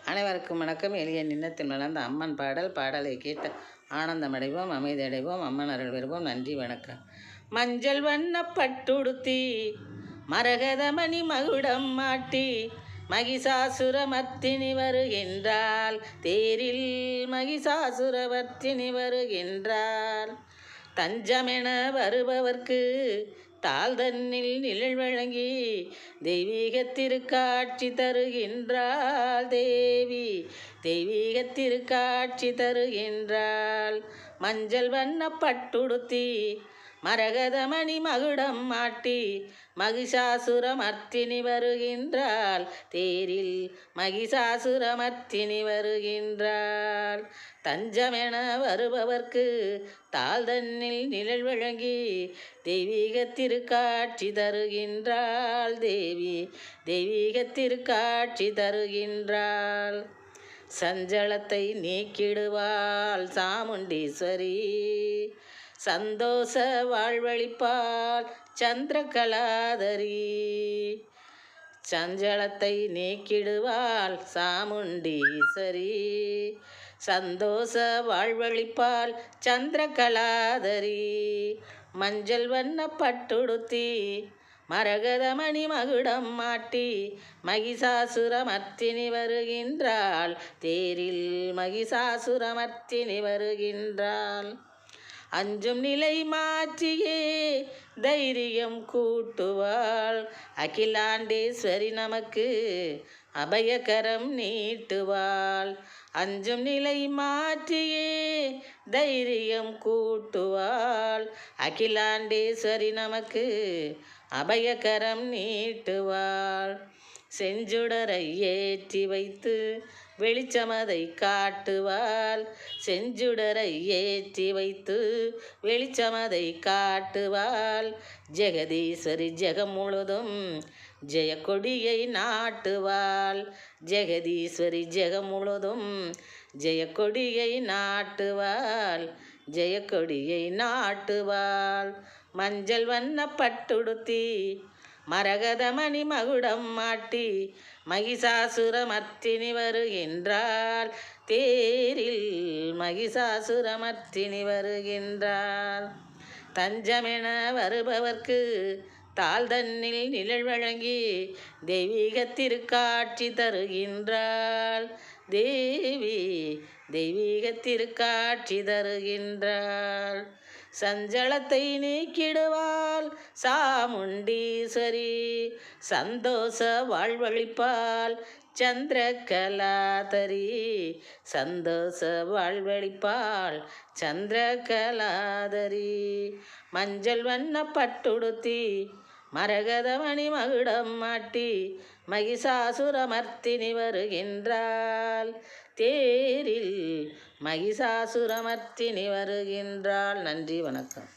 அனைவருக்கும் வணக்கம். எளிய நின்னத்தில் வளர்ந்த அம்மன் பாடலை கேட்டு ஆனந்தமடைவோம், அமைதியடைவோம், அம்மன் அருள் பெறுவோம். நன்றி, வணக்கம். மஞ்சள் வண்ண பட்டுடுத்தி மரகதமணி மகுடம் மாட்டி மகிஷாசுரமர்த்தினி வருகின்றாள். தேரில் மகிஷாசுரமர்த்தினி வருகின்றாள். தஞ்சமென வருபவர்க்கு தாள் தன்னில் நிழல் வழங்கி தெய்வீக திருக்காட்சி தருகின்றாள். தெய்வீக திருக்காட்சி தருகின்றாள். மஞ்சள் வண்ண பட்டுடுத்தி மரகதமணி மகுடம் மாட்டி மகிஷாசுரமர்த்தினி வருகின்றாள். தேரில் மகிஷாசுரமர்த்தினி வருகின்றாள். தஞ்சமென வருபவர்க்கு தாள் தன்னில் நிழல் வழங்கி தெய்வீக திருக்காட்சி தருகின்றாள். தெய்வீக திருக்காட்சி தருகின்றாள். சஞ்சலத்தை நீக்கிடுவாள் சாமுண்டீஸ்வரி. சந்தோஷ வாழ்வழிப்பாள் சந்திரகலாதரி. சஞ்சலத்தை நீக்கிடுவாள் சாமுண்டீஸ்வரி. சந்தோஷ வாழ்வழிப்பாள் சந்திரகலாதரி. மஞ்சள் வண்ண பட்டுடுத்தி மரகதமணி மகுடம் மாட்டி மகிஷாசுரமர்த்தினி வருகின்றாள். தேரில் மகிஷாசுரமர்த்தினி வருகின்றாள். அஞ்சும் நிலை மாற்றியே தைரியம் கூட்டுவாள். அகிலாண்டேஸ்வரி நமக்கு அபயகரம் நீட்டுவாள். அஞ்சும் நிலை மாற்றியே தைரியம் கூட்டுவாள். அகிலாண்டேஸ்வரி நமக்கு அபயகரம் நீட்டுவாள். செஞ்சுடரை ஏற்றி வைத்து வெளிச்சமதை காட்டுவாள். செஞ்சுடரை ஏற்றி வைத்து வெளிச்சமதை காட்டுவாள். ஜெகதீஸ்வரி ஜெகம் முழுதும் ஜெயக்கொடியை நாட்டுவாள். ஜெகதீஸ்வரி ஜெகம் முழுதும் ஜெயக்கொடியை நாட்டுவாள். ஜெயக்கொடியை நாட்டுவாள். மஞ்சள் வண்ண பட்டுடுத்தி மரகதமணி மகுடம் மாட்டி மகிஷாசுரமர்த்தினி வருகின்றாள். தேரில் மகிஷாசுரமர்த்தினி வருகின்றாள். தஞ்சமென வருபவர்க்கு தாள் தன்னில் நிழல் வழங்கி தெய்வீக திருக்காட்சி தருகின்றாள். தெய்வீக திருக்காட்சி தருகின்றாள். சஞ்சலத்தை நீக்கிடுவாள் சாமுண்டீஸ்வரி. சந்தோஷ வாழ்வழிப்பாள் சந்திரகலாதரி. சந்தோஷ வாழ்வழிப்பாள் சந்திரகலாதரி. மஞ்சள் வண்ண பட்டுடுத்தி மரகதமணி மகுடம் மாட்டி மகிஷாசுரமர்த்தினி வருகின்றாள். தேரில் மகிஷாசுரமர்த்தினி வருகின்றாள். நன்றி, வணக்கம்.